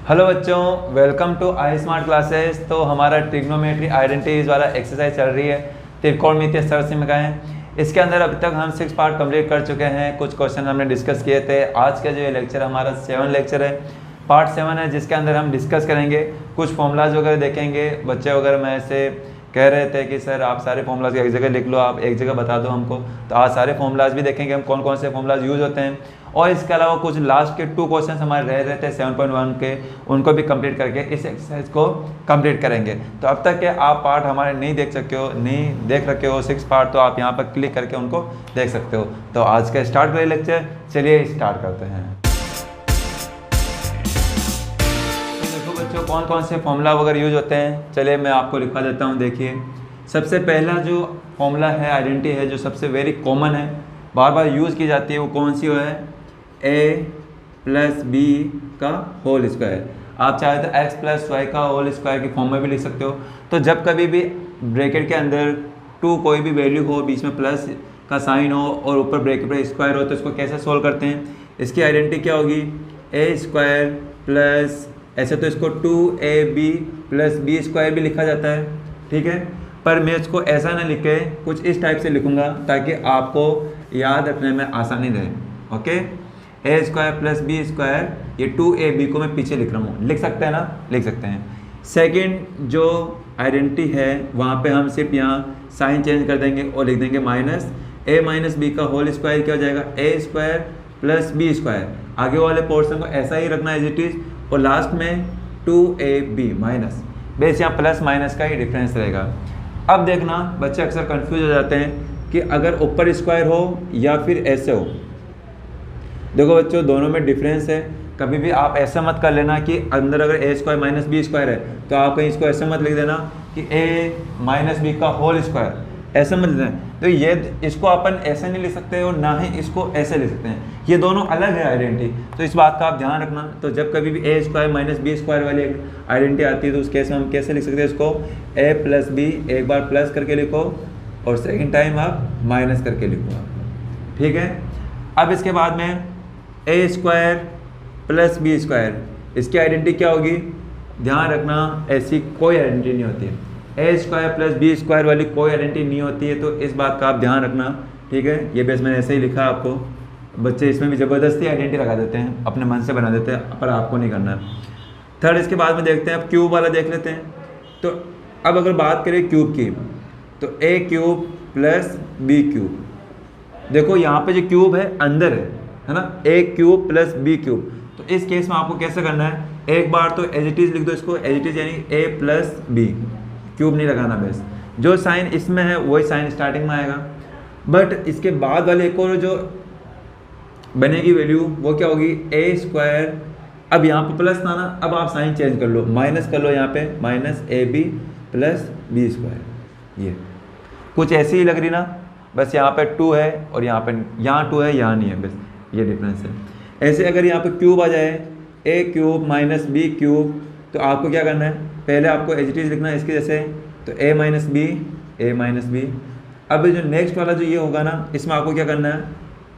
Hello बच्चों, welcome to I smart classes. तो हमारा ट्रिग्नोमेट्री आइडेंटिटीज वाला एक्सरसाइज चल रही है, त्रिकोणमितीय सरलरेखाएं। इसके अंदर अभी तक हम 6 पार्ट कंप्लीट कर चुके हैं। कुछ क्वेश्चन हमने डिस्कस किए थे। आज का जो ये लेक्चर हमारा 7 लेक्चर है, पार्ट 7 है, जिसके अंदर हम डिस्कस करेंगे, कुछ फॉर्मूलाज वगैरह देखेंगे। बच्चे वगैरह में से कह रहे थे कि सर आप सारे फॉर्मूलाज एक जगह लिख लो, आप एक जगह बता दो हमको। तो आज सारे फॉर्मूलाज भी देखेंगे हम, कौन कौन से फॉर्मूलाज यूज़ होते हैं। और इसके अलावा कुछ लास्ट के 2 क्वेश्चन हमारे रह रहे थे 7.1 के, उनको भी कंप्लीट करके इस एक्सरसाइज को कंप्लीट करेंगे। तो अब तक के आप पार्ट हमारे नहीं देख रखे हो 6 पार्ट, तो आप यहाँ पर क्लिक करके उनको देख सकते हो। तो आज का स्टार्ट करें लेक्चर, चलिए स्टार्ट करते हैं। देखो बच्चों, कौन कौन से फॉर्मूला वगैरह यूज होते हैं, चलिए मैं आपको लिखवा देता हूँ। देखिए, सबसे पहला जो फॉर्मूला है, आइडेंटिटी है, जो सबसे वेरी कॉमन है, बार बार यूज़ की जाती है, वो कौन सी है? a प्लस बी का होल स्क्वायर। आप चाहे तो x प्लस वाई का होल स्क्वायर की फॉर्म में भी लिख सकते हो। तो जब कभी भी ब्रैकेट के अंदर 2 कोई भी वैल्यू हो, बीच में प्लस का साइन हो और ऊपर ब्रैकेट पर स्क्वायर हो, तो इसको कैसे सोल्व करते हैं? इसकी आइडेंटिटी क्या होगी? a स्क्वायर प्लस, ऐसे तो इसको 2ab प्लस बी स्क्वायर भी लिखा जाता है, ठीक है। पर मैं इसको ऐसा ना लिखे, कुछ इस टाइप से लिखूंगा ताकि आपको याद रखने में आसानी रहे। ओके, ए स्क्वायर प्लस बी स्क्वायर, ये 2ab को मैं पीछे लिख रहा हूँ, लिख सकते हैं ना? लिख सकते हैं। सेकंड जो आइडेंटिटी है, वहाँ पे हम सिर्फ यहाँ साइन चेंज कर देंगे और लिख देंगे माइनस ए माइनस बी का होल स्क्वायर। क्या हो जाएगा? ए स्क्वायर प्लस बी स्क्वायर। आगे वाले पोर्शन को ऐसा ही रखना एज इट इज़, और लास्ट में 2ab माइनस, बेस यहाँ प्लस माइनस का ही डिफरेंस रहेगा। अब देखना, बच्चे अक्सर कंफ्यूज हो जाते हैं कि अगर ऊपर स्क्वायर हो या फिर ऐसे हो। देखो बच्चों, दोनों में डिफरेंस है। कभी भी आप ऐसा मत कर लेना कि अंदर अगर ए स्क्वायर माइनस बी स्क्वायर है, तो आप कहीं इसको ऐसे मत लिख देना कि ए माइनस बी का होल स्क्वायर, ऐसे मत लिख देना। तो ये इसको अपन ऐसे नहीं लिख सकते और ना ही इसको ऐसे लिख सकते हैं, ये दोनों अलग है आइडेंटिटी। तो इस बात का आप ध्यान रखना। तो जब कभी भी ए स्क्वायर माइनस बी स्क्वायर वाली आइडेंटिटी आती है, तो उस केस में हम कैसे लिख सकते हैं इसको? ए प्लस बी, एक बार प्लस करके लिखो और सेकेंड टाइम आप माइनस करके लिखो, ठीक है। अब इसके बाद में ए स्क्वायर प्लस बी स्क्वायर, इसकी आइडेंटिटी क्या होगी? ध्यान रखना, ऐसी कोई आइडेंटिटी नहीं होती है। ए स्क्वायर प्लस बी स्क्वायर वाली कोई आइडेंटिटी नहीं होती है, तो इस बात का आप ध्यान रखना, ठीक है। ये बेस मैंने ऐसे ही लिखा आपको। बच्चे इसमें भी ज़बरदस्ती आइडेंटिटी लगा देते हैं, अपने मन से बना देते हैं, पर आपको नहीं करना। थर्ड, इसके बाद में देखते हैं, अब क्यूब वाला देख लेते हैं। तो अब अगर बात करें क्यूब की, तो ए क्यूब प्लस बी क्यूब। देखो यहाँ पे जो क्यूब है अंदर है ना, ए क्यूब प्लस बी क्यूब। तो इस केस में आपको कैसे करना है? एक बार तो एज इट इज़ लिख दो इसको, एज इट इज़ यानी ए प्लस बी, क्यूब नहीं लगाना बेस। जो साइन इसमें है वही साइन स्टार्टिंग में आएगा, बट इसके बाद वाले एक और जो बनेगी वैल्यू, वो क्या होगी? ए स्क्वायर। अब यहाँ पे प्लस था ना, अब आप साइन चेंज कर लो, माइनस कर लो, यहाँ पे minus A B plus B square. ये कुछ ऐसी ही लग रही ना, बस यहाँ पे 2 है और यहाँ 2 है, यहाँ नहीं है, बस ये डिफरेंस है। ऐसे अगर यहाँ पे क्यूब आ जाए, ए क्यूब माइनस बी क्यूब, तो आपको क्या करना है? पहले आपको एज इट इज़ लिखना है इसके जैसे, तो ए माइनस बी, ए माइनस बी। अब जो नेक्स्ट वाला जो ये होगा ना, इसमें आपको क्या करना है?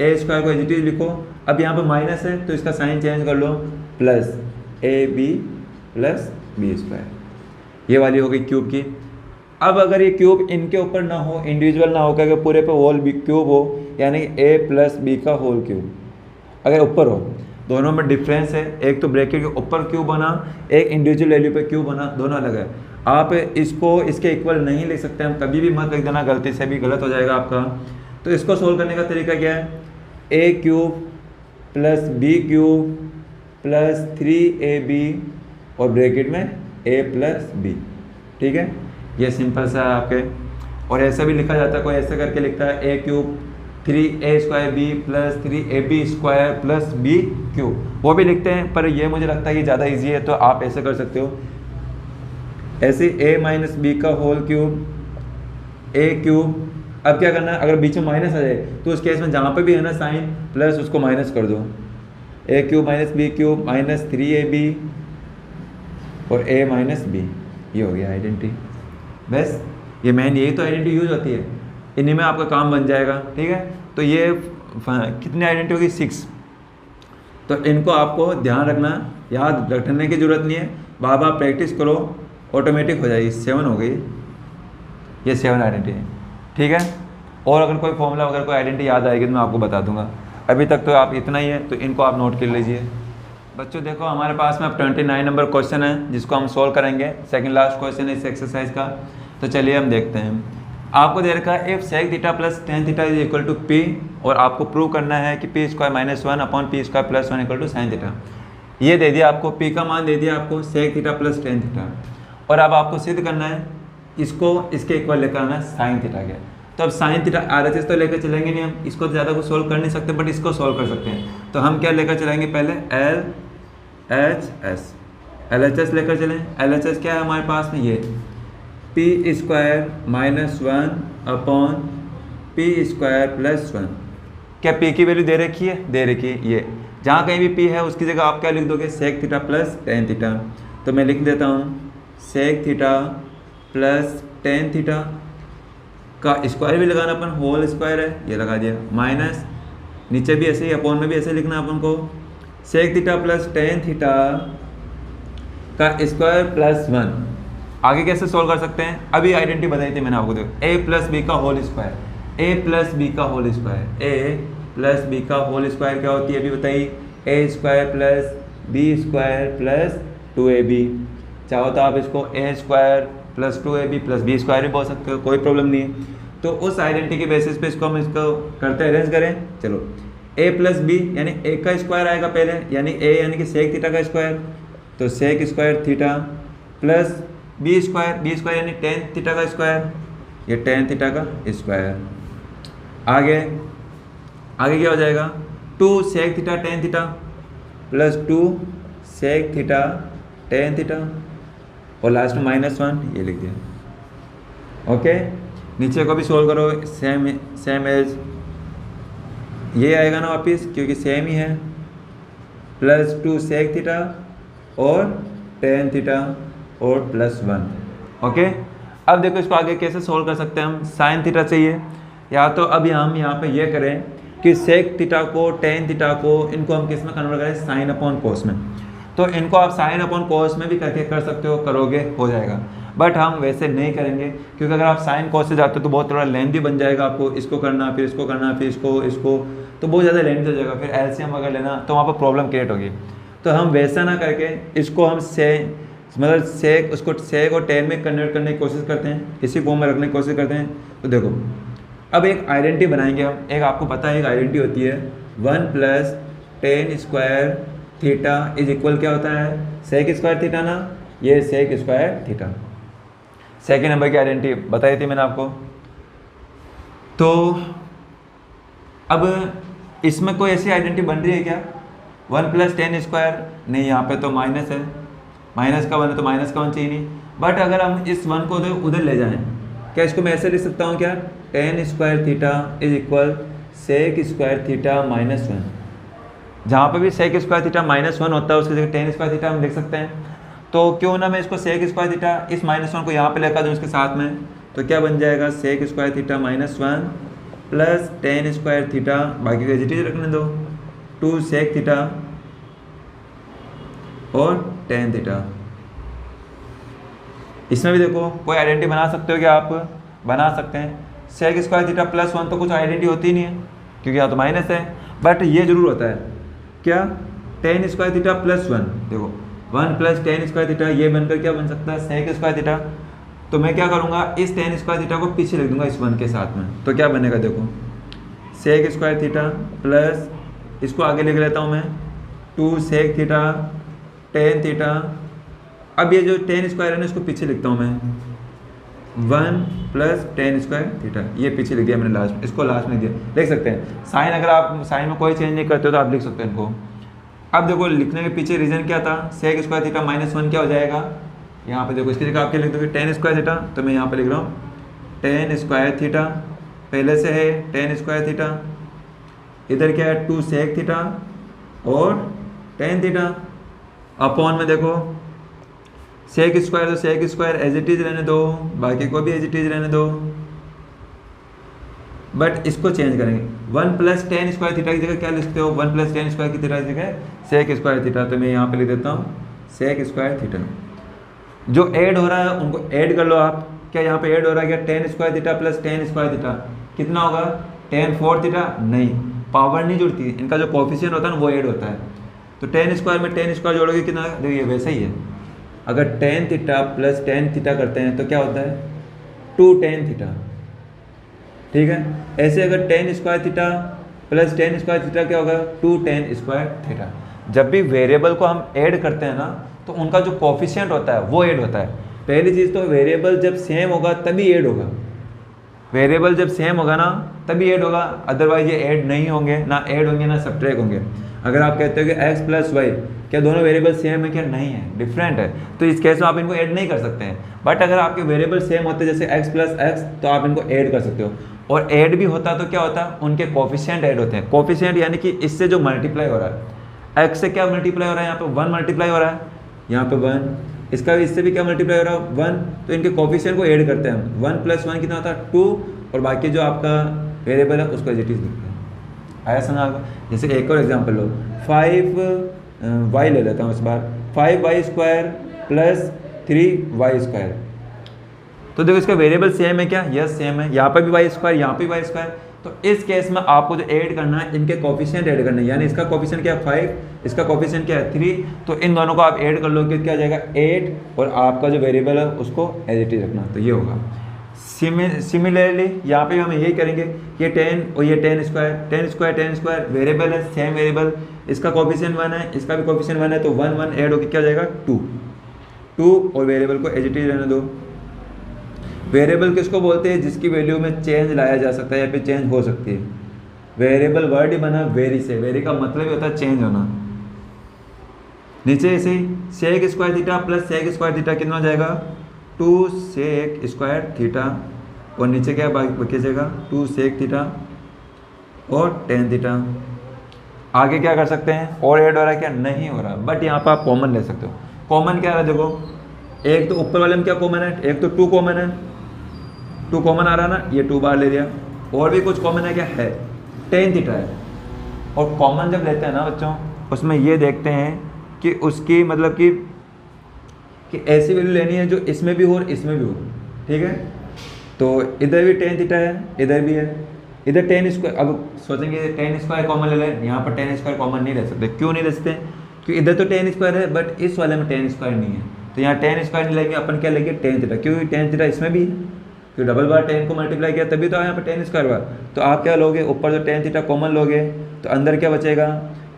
ए स्क्वायर को एज इट इज़ लिखो। अब यहाँ पे माइनस है तो इसका साइन चेंज कर लो, plus a B plus B square. ये वाली हो गई क्यूब की। अब अगर ये क्यूब इनके ऊपर ना हो, इंडिविजुअल ना हो, क्या पूरे पे होल बी क्यूब हो, यानी ए प्लस बी का होल क्यूब अगर ऊपर हो, दोनों में डिफरेंस है। एक तो ब्रैकेट के ऊपर क्यूब बना, एक इंडिविजुअल वैल्यू पे क्यूब बना, दोनों अलग है। आप इसको इसके इक्वल नहीं लिख सकते, हम कभी भी मत लिख देना, गलती से भी गलत हो जाएगा आपका। तो इसको सोल्व करने का तरीका क्या है? A cube plus b cube plus 3ab और ब्रैकेट में ए प्लस बी, ठीक है। ये सिंपल सा है आपके। और ऐसा भी लिखा जाता है, कोई ऐसा करके लिखता है a cube 3a square b plus 3ab square plus b cube, वो भी लिखते हैं, पर ये मुझे लगता है कि ज़्यादा इजी है, तो आप ऐसे कर सकते हो। ऐसे a माइनस बी का होल क्यूब, ए क्यूब। अब क्या करना है? अगर बीच में माइनस आ जाए तो उस केस में जहाँ पे भी है ना साइन प्लस, उसको माइनस कर दो। A cube minus b cube minus 3ab और a माइनस बी, ये हो गया आइडेंटिटी। बस ये मेन यही तो आइडेंटिटी यूज होती है, इन्हीं में आपका काम बन जाएगा, ठीक है। तो ये कितनी आइडेंटिटी होगी? 6। तो इनको आपको ध्यान रखना, याद रखने की ज़रूरत नहीं है, बार बार प्रैक्टिस करो, ऑटोमेटिक हो जाएगी। 7 हो गई, ये 7 आइडेंटिटी है, ठीक है। और अगर कोई फॉर्मूला अगर कोई आइडेंटिटी याद आएगी तो मैं आपको बता दूंगा। अभी तक तो आप इतना ही है, तो इनको आप नोट कर लीजिए। बच्चों देखो हमारे पास में अब 29 नंबर क्वेश्चन है जिसको हम सॉल्व करेंगे, सेकंड लास्ट क्वेश्चन है इस एक्सरसाइज का। तो चलिए हम देखते हैं। आपको दे रखा है if sec theta plus tan theta is equal to P, और आपको प्रूव करना है कि P square minus 1 upon P square plus 1 equal to sine theta. ये दे दिया आपको, पी का मान दे दिया आपको sec theta plus tan theta, और अब आपको सिद्ध करना है इसको इसके इक्वल लेकर आना है साइन थीटा के। तो अब साइन थीटा RHS तो लेकर चलेंगे नहीं, हम इसको ज़्यादा कुछ सोल्व कर नहीं सकते, बट इसको सोल्व कर सकते हैं। तो हम क्या लेकर चलेंगे, पहले LHS लेकर चलें। LHS क्या है हमारे पास में, ये P square minus 1 upon P square plus 1। क्या पी की वैल्यू दे रखी है, दे रखी है। ये जहाँ कहीं भी पी है उसकी जगह आप क्या लिख दोगे, sec theta plus tan theta. तो मैं लिख देता हूँ sec theta plus tan theta का स्क्वायर भी लगाना अपन, होल स्क्वायर है ये लगा दिया, माइनस नीचे भी ऐसे ही अपॉन में भी ऐसे लिखना अपन को, sec theta plus tan theta का स्क्वायर प्लस 1। आगे कैसे सोल्व कर सकते हैं, अभी आइडेंटिटी बताई थी मैंने आपको, देखो a प्लस बी का whole square, a plus b का whole square, a plus b का होल स्क्वायर क्या होती है अभी बताइए, a square plus B square plus 2ab। चाहो तो आप इसको a square plus 2ab plus B square भी बोल सकते हो, कोई प्रॉब्लम नहीं है। तो उस आइडेंटिटी के बेसिस पे इसको हम इसको करते अरेंज करें। चलो a प्लस बी यानी a का स्क्वायर आएगा पहले, यानी a यानी कि सेक थीटा का स्क्वायर, तो sec square theta plus B square यानी टेन थीटा का स्क्वायर, ये टेन थीटा का स्क्वायर। आगे क्या हो जाएगा, 2 sec theta tan theta plus 2 sec theta tan theta, और लास्ट में माइनस 1 ये लिख दिया। ओके, नीचे को भी सोल्व करो, सेम एज ये आएगा ना वापिस, क्योंकि सेम ही है, प्लस 2 सेक थीटा और टेन थीटा और प्लस 1। ओके, अब देखो इसको आगे कैसे सोल्व कर सकते हैं हम। साइन थीटा चाहिए, या तो अभी हम यहाँ पे ये करें कि सेक थीटा को टेन थीटा को इनको हम किस में कन्वर्ट करें, साइन अपॉन कोस में। तो इनको आप साइन अपॉन कोस में भी करके कर सकते हो, करोगे हो जाएगा, बट हम वैसे नहीं करेंगे, क्योंकि अगर आप साइन कोस से जाते हो तो बहुत थोड़ा लेंथी बन जाएगा, आपको इसको करना फिर इसको करना फिर इसको तो बहुत ज़्यादा लेंथी हो जाएगा, फिर एलसीएम अगर लेना तो वहाँ पर प्रॉब्लम क्रिएट होगी। तो हम वैसा ना करके इसको हम सेक उसको सेक और टेन में कन्वर्ट करने की कोशिश करते हैं, इसी फॉर्म में रखने की कोशिश करते हैं। तो देखो अब एक आइडेंटिटी बनाएंगे हम, एक आपको पता है एक आइडेंटिटी होती है 1 plus tan square theta is equal क्या होता है, सेक स्क्वायर थीटा ना, ये sec square theta. Second number की आइडेंटिटी बताई थी मैंने आपको। तो अब इसमें कोई ऐसी आइडेंटिटी बन रही है क्या, 1 प्लस टेन स्क्वायर नहीं, यहाँ पे तो माइनस है, माइनस का 1 है तो माइनस का 1 चाहिए नहीं, बट अगर हम इस 1 को उधर ले जाएं, क्या इसको मैं ऐसे लिख सकता हूँ क्या, tan square theta is equal sec square theta minus 1। जहाँ पे भी सेक स्क्वायर थीटा माइनस 1 होता है उसकी जगह टेन स्क्वायर थीटा हम लिख सकते हैं। तो क्यों ना मैं इसको सेक स्क्वायर थीटा इस माइनस 1 को यहाँ पे लेकर दूँ इसके साथ में, तो क्या बन जाएगा, sec square theta minus 1 plus tan square theta, बाकी को एज इट इज रखने दो, 2 सेक थीटा और टेन थीटा। इसमें भी देखो कोई आइडेंटिटी बना सकते हो क्या, आप बना सकते हैं। सेक स्क्वायर थीटा प्लस 1 तो कुछ आइडेंटिटी होती नहीं है, क्योंकि यहाँ तो माइनस है, बट ये जरूर होता है क्या, टेन स्क्वायर थीटा प्लस 1। देखो 1 प्लस टेन स्क्वायर थीटा ये बनकर क्या बन सकता है, सेक स्क्वायर थीटा। तो मैं क्या करूँगा, इस टेन स्क्वायर थीटा को पीछे लिख दूंगा इस 1 के साथ में, तो क्या बनेगा, देखो सेक स्क्वायर थीटा प्लस इसको आगे लिख लेता हूँ मैं 2 सेक थीटा टेन थीटा। अब ये जो टेन स्क्वायर है ना इसको पीछे लिखता हूँ मैं, 1 प्लस टेन स्क्वायर थीटा, ये पीछे लिख दिया मैंने लास्ट में, इसको लास्ट में दिया, देख सकते हैं। साइन अगर आप साइन में कोई चेंज नहीं करते हो तो आप लिख सकते हैं इनको। अब देखो लिखने के पीछे रीज़न क्या था, सेक स्क्वायर थीटा माइनस 1 क्या हो जाएगा, यहाँ पे देखो इसकी जगह आप क्या लिख दोगे, टेन स्क्वायर थीटा, तो मैं यहाँ पे लिख रहा हूँ टेन स्क्वायर थीटा, पहले से है टेन स्क्वायर थीटा, इधर क्या है 2 सेक थीटा और टेन थीटा, अपॉन में देखो सेक स्क्वायर तो sec square as it is रहने दो, बाकी को भी एज इट इज रहने दो, बट इसको चेंज करेंगे, 1 प्लस टेन स्क्वायर थीटा की जगह क्या लिखते हो, 1 प्लस टेन स्क्वायर की थीटा की जगह सेक स्क्वायर थीटा, तो मैं यहाँ पे लिख देता हूँ सेक स्क्वायर थीटा। जो ऐड हो रहा है उनको ऐड कर लो आप, क्या यहाँ पे ऐड हो रहा है क्या, tan square theta plus tan square theta कितना होगा, टेन फोर थीटा, नहीं पावर नहीं जुड़ती, इनका जो कोफिशिएंट होता है ना वो ऐड होता है, तो टेन स्क्वायर में टेन स्क्वायर जोड़ोगे कितना, देखिए वैसे ही है, अगर ten theta plus tan theta करते हैं तो क्या होता है, टू टेन थीटा, ठीक है। ऐसे अगर ten square theta plus tan square theta क्या होगा, टू टेन स्क्वायर थीटा। जब भी वेरिएबल को हम ऐड करते हैं ना तो उनका जो कोफिशिएंट होता है वो ऐड होता है। पहली चीज़ तो वेरिएबल जब सेम होगा तभी ऐड होगा, वेरिएबल जब सेम होगा ना तभी ऐड होगा, अदरवाइज ये ऐड नहीं होंगे, ना ऐड होंगे ना सब्ट्रैक्ट होंगे। अगर आप कहते हो कि x प्लस वाई, क्या दोनों वेरिएबल सेम है, क्या नहीं है, डिफरेंट है, तो इस केस में आप इनको ऐड नहीं कर सकते हैं। बट अगर आपके वेरिएबल सेम होते जैसे x प्लस एक्स तो आप इनको ऐड कर सकते हो, और ऐड भी होता तो क्या होता है, उनके कोफिशिएंट ऐड होते हैं। कोफिशिएंट यानी कि इससे जो मल्टीप्लाई हो रहा है, x से क्या मल्टीप्लाई हो रहा है, यहाँ पे 1 मल्टीप्लाई हो रहा है, यहाँ पे 1, इसका भी इससे भी क्या मल्टीप्लाई हो रहा है 1, तो इनके कोफिशिएंट को ऐड करते हैं, 1 प्लस 1 कितना होता है 2, और बाकी जो आपका वेरिएबल है उसको एज इट इज लिखते हैं। आया समझ आपको। जैसे एक और एग्जांपल लो, 5y ले लेता हूँ इस बार, 5y square plus 3y square, तो देखो इसका वेरिएबल सेम है क्या, यस सेम है, यहाँ पर भी वाई स्क्वायर, यहाँ पर भी वाई स्क्वायर, तो इस केस में आपको जो ऐड करना है इनके कोफिशिएंट ऐड करना है, यानी इसका कोफिशिएंट क्या है 5, इसका कोफिशिएंट क्या है 3, तो इन दोनों को आप ऐड कर लो कि क्या आ जाएगा 8, और आपका जो वेरिएबल है उसको एज इट इज रखना, तो ये होगा। सिमिलरली यहाँ पे हम यही करेंगे, ये 10 और ये 10 स्क्वायर वेरिएबल है, सेम वेरिएबल, इसका कोफिशिएंट 1 है, इसका भी कोफिशिएंट 1 है, तो 1 1 ऐड होकर क्या हो जाएगा 2, और वेरिएबल को एज इट इज रहने दो। वेरिएबल किसको बोलते हैं, जिसकी वैल्यू में चेंज लाया जा सकता है या फिर चेंज हो सकती है। वेरिएबल वर्ड ही बना वेरी से, वेरी का मतलब ही होता है चेंज होना। नीचे ऐसे ही sec square theta plus sec square theta कितना हो जाएगा, 2 सेक स्क्वायर थीटा, और नीचे क्या बचेगा 2 सेक थीटा और टेन थीटा। आगे क्या कर सकते हैं, और ऐड हो रहा है क्या, नहीं हो रहा, बट यहाँ पर आप कॉमन ले सकते हो। कॉमन क्या है, देखो एक तो ऊपर वाले में क्या कॉमन है, एक तो 2 कॉमन है, 2 कॉमन आ रहा ना, ये 2 बार ले लिया, और भी कुछ कॉमन है क्या है, टेन थीटा है। और कॉमन जब लेते हैं ना बच्चों, उसमें ये देखते हैं कि उसकी मतलब कि ऐसी वैल्यू लेनी है जो इसमें भी हो और इसमें भी हो, ठीक है। तो इधर भी टेन थीटा है, इधर भी है, इधर टेन स्क्वायर, अब सोचेंगे टेन स्क्वायर कॉमन ले लें, यहाँ पर टेन स्क्वायर कॉमन नहीं ले सकते, क्यों नहीं ले सकते, क्योंकि इधर तो टेन स्क्वायर है बट इस वाले में टेन स्क्वायर नहीं है, तो यहाँ टेन स्क्वायर नहीं लेंगे, अपन क्या लेंगे टेन थीटा, क्योंकि टेन थीटा इसमें भी है, क्योंकि डबल बार 10 को मल्टीप्लाई किया तभी तो यहाँ पर टेन स्क्वायर हुआ। तो आप क्या लोगे, ऊपर जो टेन थीटा कॉमन लोगे तो अंदर क्या बचेगा,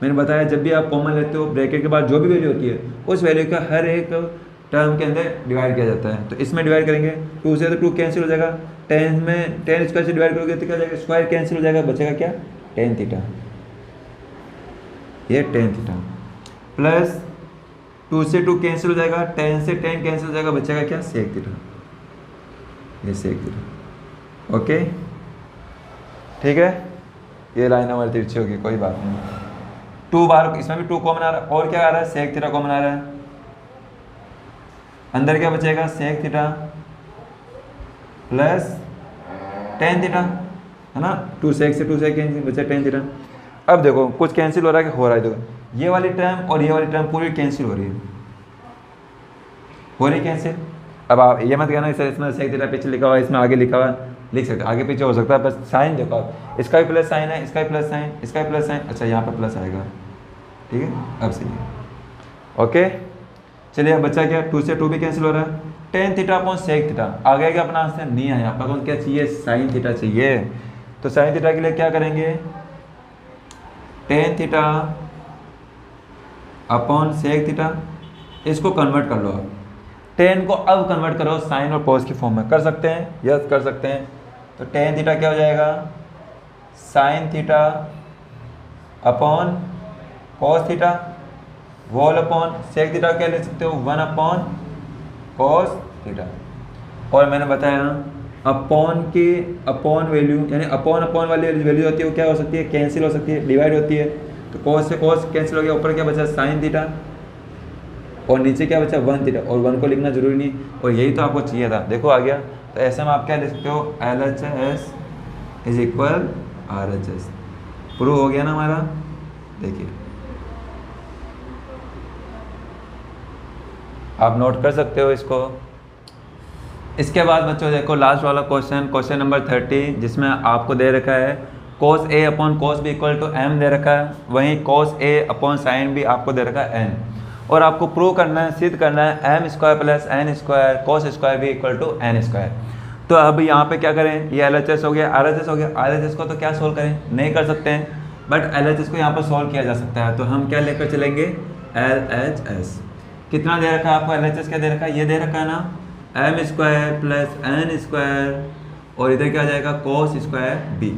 मैंने बताया जब भी आप कॉमन लेते हो ब्रैकेट के बाद जो भी वैल्यू होती है उस वैल्यू का हर एक टर्म के अंदर डिवाइड किया जाता है। तो इसमें डिवाइड करेंगे 2 से, तो 2 कैंसिल हो जाएगा, 10 में 10 स्क्वायर से डिवाइड करोगे तो क्या हो जाएगा, स्क्वायर कैंसिल हो जाएगा, बचेगा क्या टेन थीटा, ये टेन थीटा, प्लस 2 से 2 कैंसिल हो जाएगा, 10 से 10 कैंसिल हो जाएगा, बचेगा क्या सेक थीटा, ये सेक थीटा। ओके ठीक है, ये लाइन हमारी तिरछी होगी, कोई बात नहीं। 2 बार इसमें भी 2 कॉमन आ रहा है, और क्या आ रहा है सेक थीटा कॉमन आ रहा है, अंदर क्या बचेगा sec theta plus tan theta, है ना, 2 सेक से 2 सेक कैंसिल, बचा टेन थीटा। अब देखो कुछ कैंसिल हो रहा है कि हो रहा है, देखो ये वाली टर्म और ये वाली टर्म पूरी कैंसिल हो रही है कैंसिल। अब आप ये मत कहना सर इसमें सेक थीटा पीछे लिखा हुआ है, इसमें आगे लिखा हुआ है, लिख सकते आगे पीछे हो सकता है, बस साइन देखो आप, इसका भी प्लस साइन है, इसका भी प्लस साइन, इसका भी प्लस साइन, अच्छा यहाँ पर प्लस आएगा, ठीक है अब सही है। ओके चलिए अब बच्चा क्या, 2 से 2 भी कैंसिल हो रहा है, tan theta upon sec theta, आगे क्या अपना आंसर नहीं आया, आपका कौन क्या चाहिए साइन थीटा चाहिए, तो साइन थीटा के लिए क्या करेंगे, tan theta upon sec theta, इसको कन्वर्ट कर लो आप, 10 को अब कन्वर्ट करो साइन और कॉस की फॉर्म में, कर सकते हैं, यस कर सकते हैं। तो टेन थीटा क्या हो जाएगा, sine theta upon cos theta, वॉल अपॉन सेक थीटा क्या ले सकते हो 1 अपॉन कॉस थीटा। और मैंने बताया अपॉन की अपॉन वैल्यू यानी अपॉन अपॉन वाली वैल्यू होती है वो क्या हो सकती है, कैंसिल हो सकती है, डिवाइड होती है। तो कॉस से कॉस कैंसिल हो गया, ऊपर क्या बचा साइन थीटा और नीचे क्या बचा 1 थीटा, और 1 को लिखना जरूरी नहीं, और यही तो आपको चाहिए था, देखो आ गया। तो ऐसे में आप क्या लिख सकते हो, LHS is equal RHS। Prove हो गया ना हमारा। देखिए आप नोट कर सकते हो इसको। इसके बाद बच्चों देखो लास्ट वाला क्वेश्चन नंबर 30, जिसमें आपको दे रखा है cos A upon cos B equal to m दे रखा है, वहीं cos A upon sine B आपको दे रखा है n, और आपको प्रूव करना है, सिद्ध करना है m square plus n square cos square B equal to n square. तो अब यहाँ पे क्या करें, ये LHS हो गया, RHS हो गया। RHS को तो क्या सोल्व करें, नहीं कर सकते हैं, बट LHS को यहाँ पर सोल्व किया जा सकता है। तो हम क्या लेकर चलेंगे, LHS। कितना दे रखा है आपको, LHS क्या दे रखा है, ये दे रखा है ना m square plus n square, और इधर क्या आ जाएगा cos स्क्वायर b।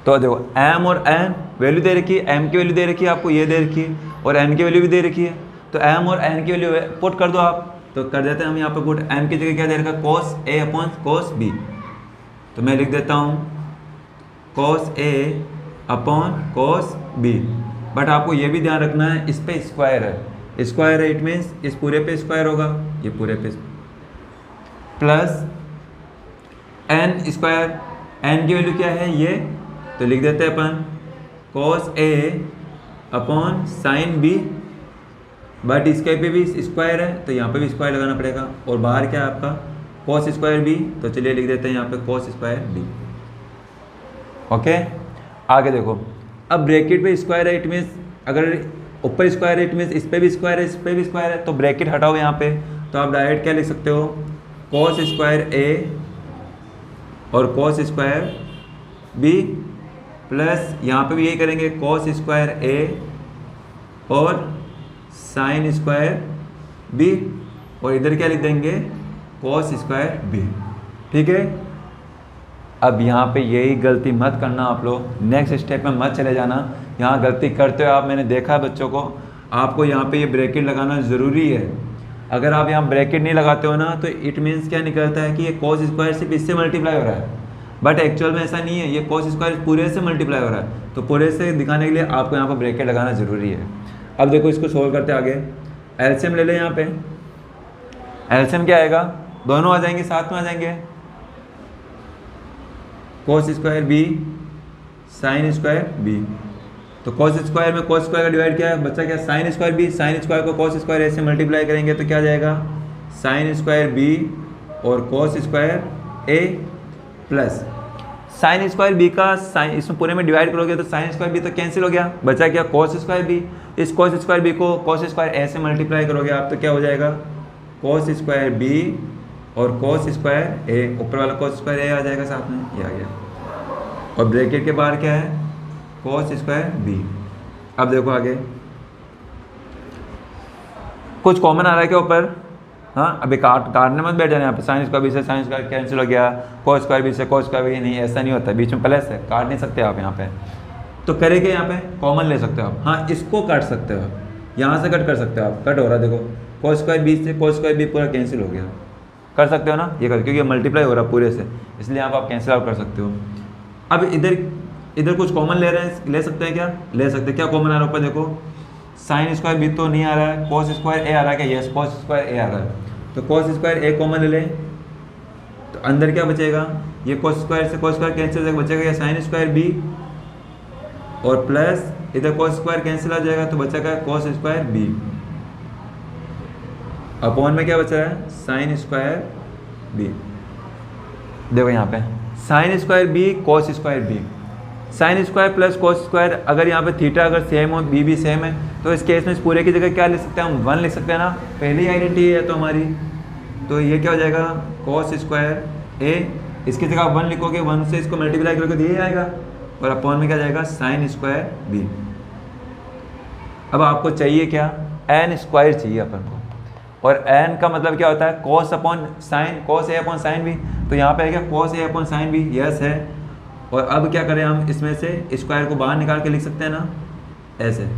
तो देखो m और n वैल्यू दे रखी है, m की वैल्यू दे रखी है आपको, ये दे रखी है, और n की वैल्यू भी दे रखी है। तो m और n की वैल्यू पुट कर दो आप, तो कर देते हैं हम यहाँ पे पुट। m की जगह क्या दे रखा है, cos a upon cos b। तो मैं लिख देता हूँ cos a upon cos b, but आपको ये भी ध्यान रखना है इस पे स्क्वायर है, स्क्वायर है, इट मीन्स इस पूरे पे स्क्वायर होगा, ये पूरे पे, प्लस n स्क्वायर, n की वैल्यू क्या है ये, तो लिख देते हैं अपन cos a upon sine b, but इसके पे भी स्क्वायर है तो यहाँ पे भी स्क्वायर लगाना पड़ेगा, और बाहर क्या है आपका cos स्क्वायर b, तो चलिए लिख देते हैं यहाँ पे cos स्क्वायर b। ओके, आगे देखो, अब ब्रैकेट पे स्क्वायर है, इट मीन्स अगर ऊपर स्क्वायर है इट मीन्स इस पे भी स्क्वायर है, इस पे भी स्क्वायर है, तो ब्रैकेट हटाओ यहाँ पे, तो आप डायरेक्ट क्या लिख सकते हो, cos स्क्वायर a और cos स्क्वायर b, प्लस यहाँ पे भी यही करेंगे cos स्क्वायर a और साइन स्क्वायर b, और इधर क्या लिख देंगे cos स्क्वायर b। ठीक है, अब यहाँ पे यही गलती मत करना आप लोग, नेक्स्ट स्टेप में मत चले जाना। यहाँ गलती करते हो आप, मैंने देखा बच्चों को, आपको यहाँ पे ये ब्रैकेट लगाना ज़रूरी है। अगर आप यहाँ ब्रैकेट नहीं लगाते हो ना, तो इट मीन्स क्या निकलता है कि ये cos स्क्वायर सिर्फ इससे मल्टीप्लाई हो रहा है, बट एक्चुअल में ऐसा नहीं है, ये cos स्क्वायर पूरे से मल्टीप्लाई हो रहा है। तो पूरे से दिखाने के लिए आपको यहाँ पर ब्रैकेट लगाना ज़रूरी है। अब देखो इसको सोल्व करते आगे, एलसीएम ले लें। यहाँ पे एलसीएम क्या आएगा, दोनों आ जाएंगे, साथ में आ जाएंगे, cos square b sine square b। तो cos स्क्वायर में cos स्क्वायर का डिवाइड क्या है, बच्चा क्या, sine square b, sine square को cos स्क्वायर ऐसे मल्टीप्लाई करेंगे तो क्या आ जाएगा, साइन स्क्वायर b और cos square a, plus sine square b का साइन, इसमें पूरे में डिवाइड करोगे तो साइन स्क्वायर b तो कैंसिल हो गया, बचा क्या cos स्क्वायर b। इस cos स्क्वायर b को cos स्क्वायर a से मल्टीप्लाई करोगे आप तो क्या हो जाएगा, cos स्क्वायर b और cos स्क्वायर a, ऊपर वाला cos स्क्वायर a आ जाएगा साथ में, ये आ गया, और ब्रैकेट के बाहर क्या है cos स्क्वायर b। अब देखो आगे कुछ कॉमन आ रहा है क्या ऊपर, हाँ अभी काटने मत बैठ जाना, यहाँ पे साइन स्क्वायर बी से साइन स्क्वायर कैंसिल हो गया, cos स्क्वायर बी से cos स्क्वायर बी, नहीं ऐसा नहीं होता, बीच में प्लस है, काट नहीं सकते आप यहाँ पे। तो करेंगे यहाँ पे कॉमन ले सकते हो आप, हाँ इसको काट सकते हो, यहाँ से कट कर सकते हो आप, कट हो रहा है देखो, cos स्क्वायर बी से cos स्क्वायर बी पूरा कैंसिल हो गया, कर सकते हो ना ये कर, क्योंकि मल्टीप्लाई हो रहा है पूरे से, इसलिए आप कैंसिल आउट कर सकते हो। अब इधर कुछ कॉमन ले रहे हैं, ले सकते हैं क्या, ले सकते हैं। क्या कॉमन आ रहा है ऊपर देखो, साइन स्क्वायर बी तो नहीं आ रहा है, cos स्क्वायर ए आ रहा है क्या, यस cos स्क्वायर ए आ रहा है, तो cos स्क्वायर ए कॉमन ले लें, तो अंदर क्या बचेगा, ये cos स्क्वायर से cos स्क्वायर कैंसिल हो जाएगा, बचेगा या साइन स्क्वायर बी, और प्लस इधर cos स्क्वायर कैंसिल आ जाएगा तो बचेगा cos स्क्वायर बी, अपॉन में क्या बचा है, साइन स्क्वायर बी। देखो यहाँ पे sine square B cos square B, sine square plus cos square, अगर यहाँ पे थीटा अगर सेम हो, बी भी सेम है, तो इस केस में इस पूरे की जगह क्या लिख सकते हैं हम, 1 लिख सकते हैं ना, पहली आइडेंटिटी है तो हमारी, तो ये क्या हो जाएगा cos स्क्वायर ए, इसकी जगह 1 लिखोगे, 1 से इसको मल्टीप्लाई करोगे तो ये आएगा, और अपॉन में क्या जाएगा साइन स्क्वायर बी। अब आपको चाहिए क्या, एन स्क्वायर चाहिए अपन को, और एन का मतलब क्या होता है, cos अपॉन साइन, cos ए अपॉन साइन बी, तो यहाँ पे है क्या cos ए अपॉन साइन बी, यस है। और अब क्या करें हम, इसमें से स्क्वायर को बाहर निकाल के लिख सकते हैं ना, ऐसे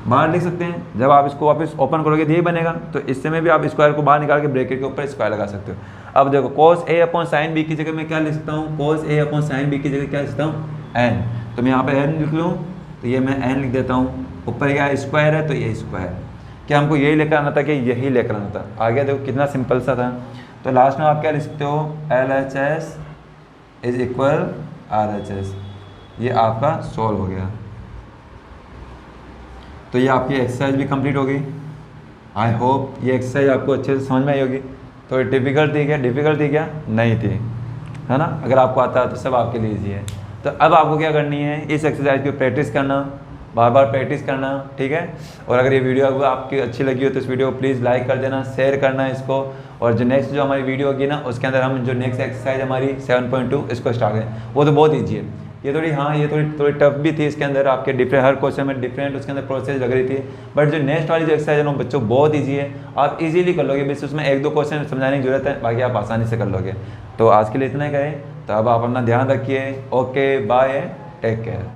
बाहर लिख सकते हैं, जब आप इसको वापस ओपन करोगे तो यही बनेगा, तो इससे में भी आप स्क्वायर को बाहर निकाल के ब्रैकेट के ऊपर स्क्वायर लगा सकते हो। अब देखो cos ए अपॉन साइन बी की जगह मैं क्या लिख सकता हूँ, cos ए अपॉन साइन बी की जगह क्या लिख सकता हूँ, एन, तो मैं यहाँ पे एन लिख लूँ, तो ये मैं एन लिख देता हूँ, ऊपर क्या स्क्वायर है तो ये स्क्वायर, क्या हमको यही लेकर आना था कि यही लेकर आना था। आगे देखो कितना सिंपल सा था, तो लास्ट में आप क्या लिख सकते हो, LHS इज इक्वल RHS। ये आपका सॉल्व हो गया। तो ये आपकी एक्सरसाइज भी कंप्लीट हो गई। आई होप ये एक्सरसाइज आपको अच्छे से समझ में आई होगी। तो डिफ़िकल्ट थी क्या? डिफ़िकल्ट थी क्या? नहीं थी, है ना। अगर आपको आता है तो सब आपके लिए ईजी है। तो अब आपको क्या करनी है, इस एक्सरसाइज की प्रैक्टिस करना, बार बार प्रैक्टिस करना, ठीक है। और अगर ये वीडियो आपकी अच्छी लगी हो तो इस वीडियो को प्लीज़ लाइक कर देना, शेयर करना इसको। और जो नेक्स्ट जो हमारी वीडियो होगी ना, उसके अंदर हम जो नेक्स्ट एक्सरसाइज हमारी 7.2 इसको स्टार्ट करें। वो तो बहुत ईजी है। ये थोड़ी टफ भी थी। इसके अंदर आपके डिफरेंट, हर क्वेश्चन में डिफरेंट उसके अंदर प्रोसेस लग रही थी। बट जो नेक्स्ट वाली जो एक्सरसाइज है ना बच्चों बहुत ईजी है, आप इजीली कर लोगे। बस उसमें 1-2 क्वेश्चन समझाने की जरूरत है, बाकी आप आसानी से कर लोगे। तो आज के लिए इतना ही करें। तो अब आप अपना ध्यान रखिए। Okay bye, take care.